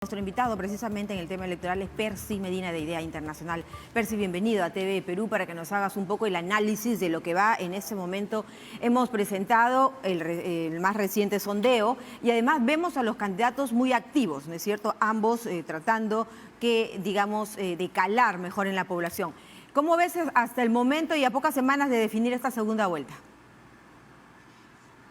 Nuestro invitado precisamente en el tema electoral es Percy Medina de Idea Internacional. Percy, bienvenido a TV Perú para que nos hagas un poco el análisis de lo que va en este momento. Hemos presentado el más reciente sondeo y además vemos a los candidatos muy activos, ¿no es cierto? Ambos tratando de calar mejor en la población. ¿Cómo ves hasta el momento y a pocas semanas de definir esta segunda vuelta?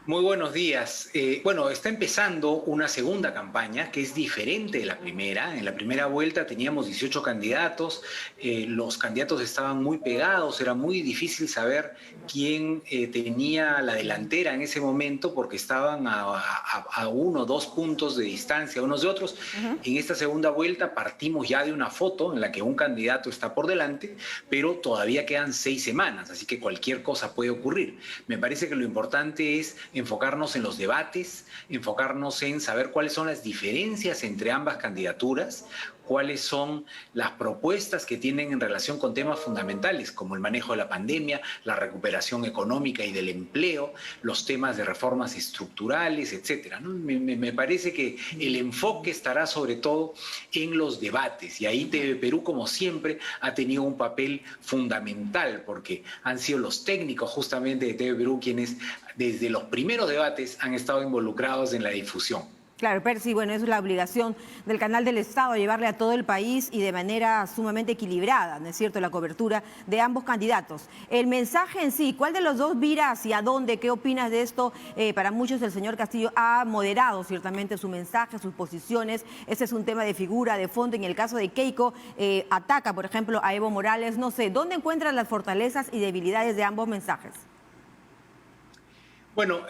Muy buenos días. Bueno, está empezando una segunda campaña que es diferente de la primera. En la primera vuelta teníamos 18 candidatos, los candidatos estaban muy pegados, era muy difícil saber quién tenía la delantera en ese momento porque estaban a 1 o 2 puntos de distancia unos de otros. En esta segunda vuelta partimos ya de una foto en la que un candidato está por delante, pero todavía quedan 6 semanas, así que cualquier cosa puede ocurrir. Me parece que lo importante es enfocarnos en los debates, enfocarnos en saber cuáles son las diferencias entre ambas candidaturas, cuáles son las propuestas que tienen en relación con temas fundamentales como el manejo de la pandemia, la recuperación económica y del empleo, los temas de reformas estructurales, etcétera, ¿no? Me parece que el enfoque estará sobre todo en los debates y ahí TV Perú, como siempre, ha tenido un papel fundamental porque han sido los técnicos justamente de TV Perú quienes desde los primeros debates han estado involucrados en la difusión. Claro, Percy, bueno, es la obligación del canal del Estado llevarle a todo el país y de manera sumamente equilibrada, ¿no es cierto?, la cobertura de ambos candidatos. El mensaje en sí, ¿cuál de los dos vira hacia dónde? ¿Qué opinas de esto? Para muchos el señor Castillo ha moderado ciertamente su mensaje, sus posiciones. Ese es un tema de figura, de fondo. En el caso de Keiko, ataca, por ejemplo, a Evo Morales. No sé, ¿dónde encuentran las fortalezas y debilidades de ambos mensajes? Bueno,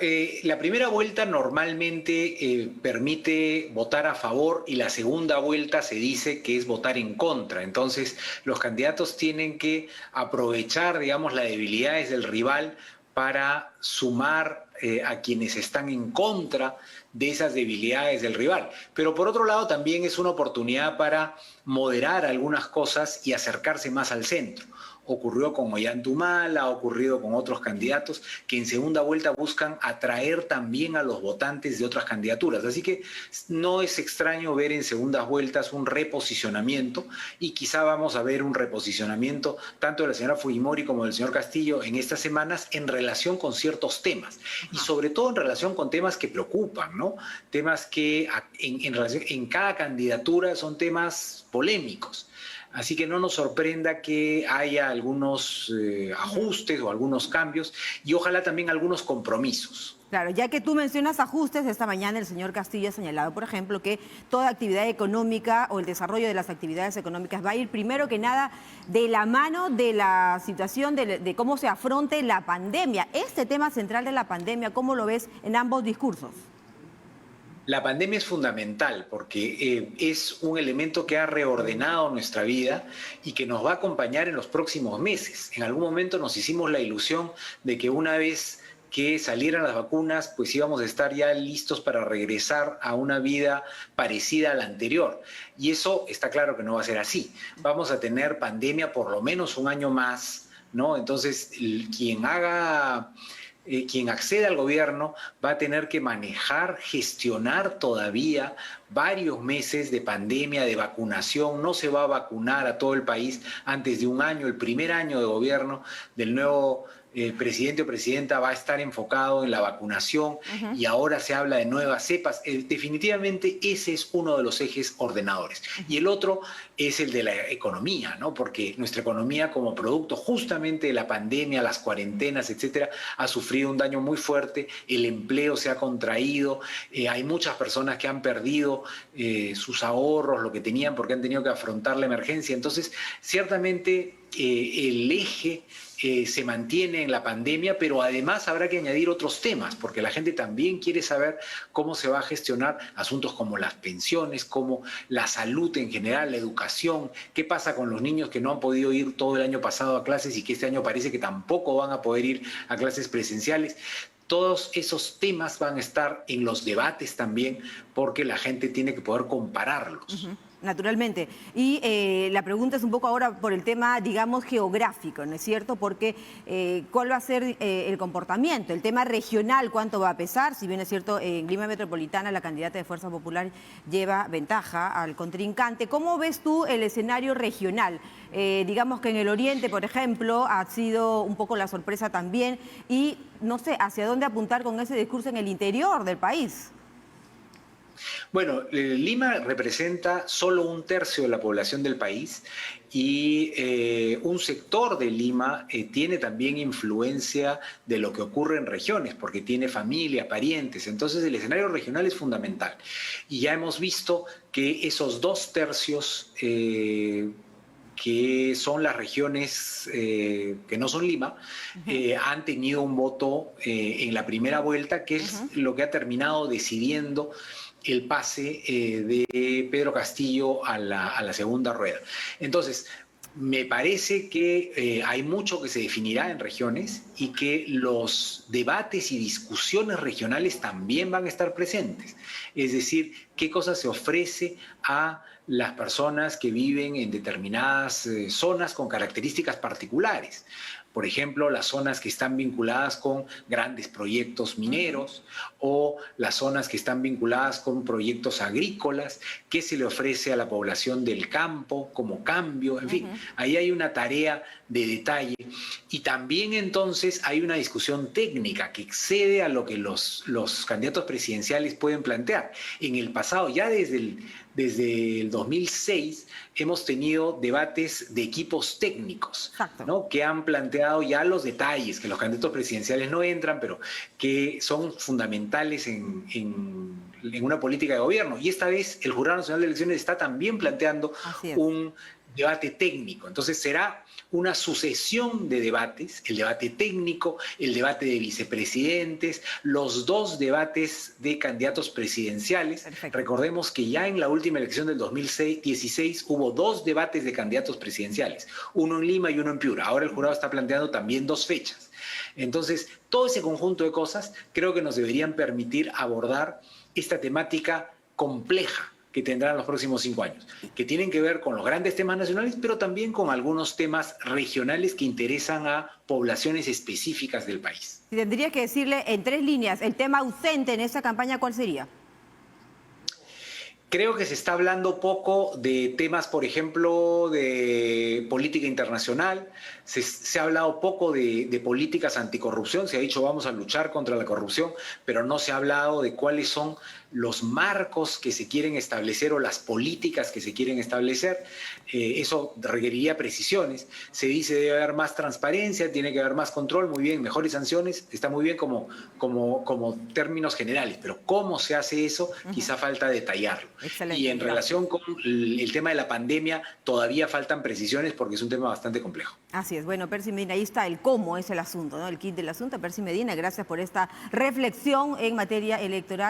la primera vuelta normalmente permite votar a favor y la segunda vuelta se dice que es votar en contra. Entonces, los candidatos tienen que aprovechar, digamos, las debilidades del rival para sumar a quienes están en contra de esas debilidades del rival. Pero por otro lado también es una oportunidad para moderar algunas cosas y acercarse más al centro. Ocurrió con Ollanta, ha ocurrido con otros candidatos que en segunda vuelta buscan atraer también a los votantes de otras candidaturas. Así que no es extraño ver en segundas vueltas un reposicionamiento y quizá vamos a ver un reposicionamiento tanto de la señora Fujimori como del señor Castillo en estas semanas en relación con ciertos temas y sobre todo en relación con temas que preocupan, ¿no? Temas que en cada candidatura son temas polémicos. Así que no nos sorprenda que haya algunos ajustes o algunos cambios y ojalá también algunos compromisos. Claro, ya que tú mencionas ajustes, esta mañana el señor Castillo ha señalado, por ejemplo, que toda actividad económica o el desarrollo de las actividades económicas va a ir primero que nada de la mano de la situación de cómo se afronte la pandemia. Este tema central de la pandemia, ¿cómo lo ves en ambos discursos? La pandemia es fundamental porque es un elemento que ha reordenado nuestra vida y que nos va a acompañar en los próximos meses. En algún momento nos hicimos la ilusión de que una vez que salieran las vacunas, pues íbamos a estar ya listos para regresar a una vida parecida a la anterior. Y eso está claro que no va a ser así. Vamos a tener pandemia por lo menos un año más, ¿no? Entonces, quien accede al gobierno va a tener que manejar, gestionar todavía varios meses de pandemia, de vacunación. No se va a vacunar a todo el país antes de un año. El primer año de gobierno del nuevo presidente o presidenta va a estar enfocado en la vacunación y ahora se habla de nuevas cepas. Definitivamente ese es uno de los ejes ordenadores. Y el otro es el de la economía, ¿no? Porque nuestra economía como producto justamente de la pandemia, las cuarentenas, etcétera, ha sufrido un daño muy fuerte, el empleo se ha contraído, hay muchas personas que han perdido sus ahorros, lo que tenían porque han tenido que afrontar la emergencia. Entonces, ciertamente el eje se mantiene en la pandemia, pero además habrá que añadir otros temas, porque la gente también quiere saber cómo se va a gestionar asuntos como las pensiones, como la salud en general, la educación, qué pasa con los niños que no han podido ir todo el año pasado a clases y que este año parece que tampoco van a poder ir a clases presenciales. Todos esos temas van a estar en los debates también, porque la gente tiene que poder compararlos. Naturalmente. Y la pregunta es un poco ahora por el tema, digamos, geográfico, ¿no es cierto? Porque ¿cuál va a ser el comportamiento? El tema regional, ¿cuánto va a pesar? Si bien es cierto, en Lima Metropolitana la candidata de Fuerza Popular lleva ventaja al contrincante. ¿Cómo ves tú el escenario regional? Digamos que en el oriente, por ejemplo, ha sido un poco la sorpresa también. Y no sé, ¿hacia dónde apuntar con ese discurso en el interior del país? Bueno, Lima representa solo 1/3 de la población del país y un sector de Lima tiene también influencia de lo que ocurre en regiones, porque tiene familia, parientes. Entonces el escenario regional es fundamental. Y ya hemos visto que esos 2/3 que son las regiones que no son Lima, han tenido un voto en la primera vuelta, que es lo que ha terminado decidiendo el pase de Pedro Castillo a la segunda rueda. Entonces, me parece que hay mucho que se definirá en regiones y que los debates y discusiones regionales también van a estar presentes. Es decir, qué cosa se ofrece a las personas que viven en determinadas zonas con características particulares. Por ejemplo, las zonas que están vinculadas con grandes proyectos mineros o las zonas que están vinculadas con proyectos agrícolas, qué se le ofrece a la población del campo como cambio, en fin, ahí hay una tarea de detalle. Y también entonces hay una discusión técnica que excede a lo que los candidatos presidenciales pueden plantear. En el pasado, ya desde el 2006, hemos tenido debates de equipos técnicos, ¿no? Que han planteado ya los detalles, que los candidatos presidenciales no entran, pero que son fundamentales en una política de gobierno. Y esta vez el Jurado Nacional de Elecciones está también planteando un debate técnico. Entonces será una sucesión de debates, el debate técnico, el debate de vicepresidentes, los 2 debates de candidatos presidenciales. Perfecto. Recordemos que ya en la última elección del 2016 hubo 2 debates de candidatos presidenciales, uno en Lima y uno en Piura. Ahora el jurado está planteando también 2 fechas. Entonces, todo ese conjunto de cosas creo que nos deberían permitir abordar esta temática compleja que tendrán los próximos 5 años, que tienen que ver con los grandes temas nacionales, pero también con algunos temas regionales que interesan a poblaciones específicas del país. Si tendría que decirle en 3 líneas, el tema ausente en esa campaña, ¿cuál sería? Creo que se está hablando poco de temas, por ejemplo, de política internacional, se ha hablado poco de políticas anticorrupción, se ha dicho vamos a luchar contra la corrupción, pero no se ha hablado de cuáles son los marcos que se quieren establecer o las políticas que se quieren establecer. Eso requeriría precisiones. Se dice debe haber más transparencia, tiene que haber más control, muy bien, mejores sanciones, está muy bien como términos generales, pero cómo se hace eso, quizá falta detallarlo. Excelente, y en relación con el tema de la pandemia, todavía faltan precisiones porque es un tema bastante complejo. Así es. Bueno, Percy Medina, ahí está el cómo es el asunto, ¿no? El kit del asunto. Percy Medina, gracias por esta reflexión en materia electoral.